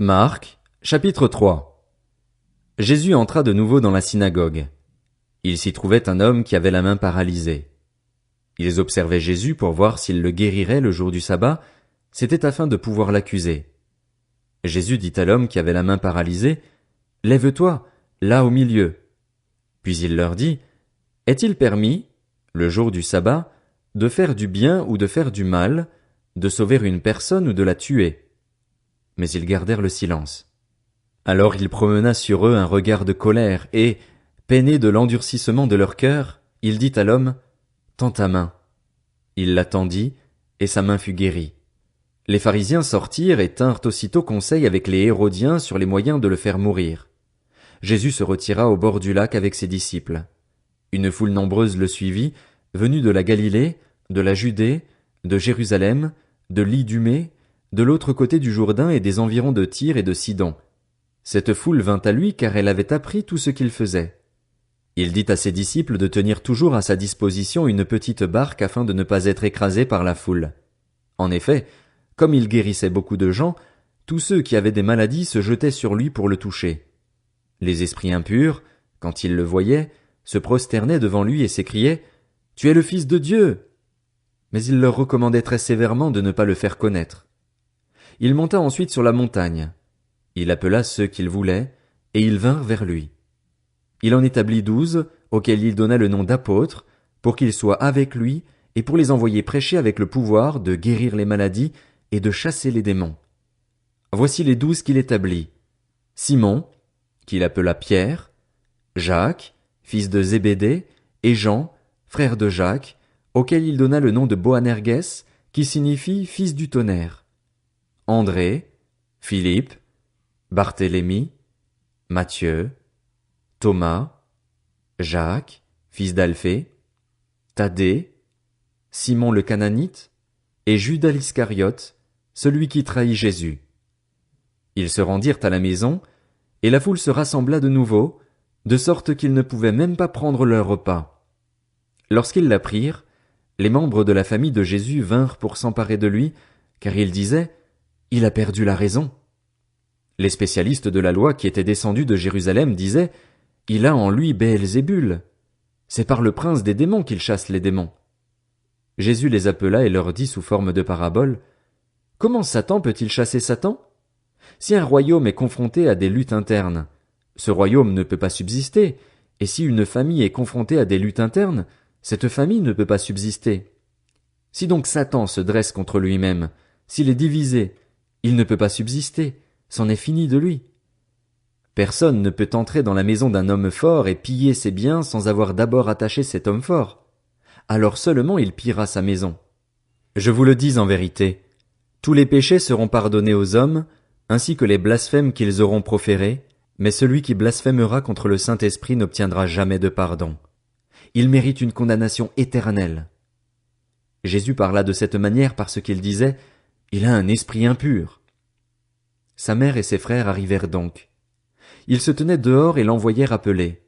Marc, chapitre 3. Jésus entra de nouveau dans la synagogue. Il s'y trouvait un homme qui avait la main paralysée. Ils observaient Jésus pour voir s'il le guérirait le jour du sabbat, c'était afin de pouvoir l'accuser. Jésus dit à l'homme qui avait la main paralysée, « Lève-toi, là au milieu. » Puis il leur dit, « Est-il permis, le jour du sabbat, de faire du bien ou de faire du mal, de sauver une personne ou de la tuer ?» Mais ils gardèrent le silence. Alors il promena sur eux un regard de colère, et, peiné de l'endurcissement de leur cœur, il dit à l'homme, « Tends ta main. » Il la tendit, et sa main fut guérie. Les pharisiens sortirent et tinrent aussitôt conseil avec les Hérodiens sur les moyens de le faire mourir. Jésus se retira au bord du lac avec ses disciples. Une foule nombreuse le suivit, venue de la Galilée, de la Judée, de Jérusalem, de l'Idumée, de l'autre côté du Jourdain et des environs de Tyr et de Sidon. Cette foule vint à lui car elle avait appris tout ce qu'il faisait. Il dit à ses disciples de tenir toujours à sa disposition une petite barque afin de ne pas être écrasé par la foule. En effet, comme il guérissait beaucoup de gens, tous ceux qui avaient des maladies se jetaient sur lui pour le toucher. Les esprits impurs, quand ils le voyaient, se prosternaient devant lui et s'écriaient « Tu es le Fils de Dieu !» Mais il leur recommandait très sévèrement de ne pas le faire connaître. Il monta ensuite sur la montagne. Il appela ceux qu'il voulait, et ils vinrent vers lui. Il en établit 12, auxquels il donna le nom d'apôtres, pour qu'ils soient avec lui, et pour les envoyer prêcher avec le pouvoir de guérir les maladies et de chasser les démons. Voici les 12 qu'il établit. Simon, qu'il appela Pierre, Jacques, fils de Zébédée, et Jean, frère de Jacques, auquel il donna le nom de Boanerges, qui signifie fils du tonnerre. André, Philippe, Barthélemy, Matthieu, Thomas, Jacques, fils d'Alphée, Thaddée, Simon le Cananite, et Judas l'Iscariote, celui qui trahit Jésus. Ils se rendirent à la maison, et la foule se rassembla de nouveau, de sorte qu'ils ne pouvaient même pas prendre leur repas. Lorsqu'ils l'apprirent, les membres de la famille de Jésus vinrent pour s'emparer de lui, car ils disaient « Il a perdu la raison ». Les spécialistes de la loi qui étaient descendus de Jérusalem disaient « Il a en lui Béelzébul. C'est par le prince des démons qu'il chasse les démons. » Jésus les appela et leur dit sous forme de parabole « Comment Satan peut-il chasser Satan? Si un royaume est confronté à des luttes internes, ce royaume ne peut pas subsister, et si une famille est confrontée à des luttes internes, cette famille ne peut pas subsister. Si donc Satan se dresse contre lui-même, s'il est divisé, il ne peut pas subsister, c'en est fini de lui. Personne ne peut entrer dans la maison d'un homme fort et piller ses biens sans avoir d'abord attaché cet homme fort. Alors seulement il pillera sa maison. Je vous le dis en vérité, tous les péchés seront pardonnés aux hommes, ainsi que les blasphèmes qu'ils auront proférés, mais celui qui blasphémera contre le Saint-Esprit n'obtiendra jamais de pardon. Il mérite une condamnation éternelle. Jésus parla de cette manière parce qu'il disait « Il a un esprit impur ». Sa mère et ses frères arrivèrent donc. Ils se tenaient dehors et l'envoyaient rappeler.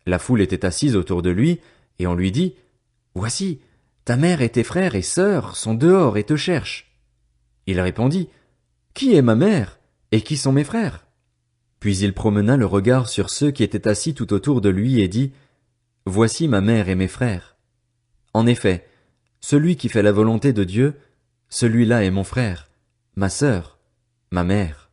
La foule était assise autour de lui, et on lui dit « Voici, ta mère et tes frères et sœurs sont dehors et te cherchent. » Il répondit « Qui est ma mère, et qui sont mes frères ?» Puis il promena le regard sur ceux qui étaient assis tout autour de lui et dit « Voici ma mère et mes frères. En effet, celui qui fait la volonté de Dieu, celui-là est mon frère, ma sœur, ma mère. »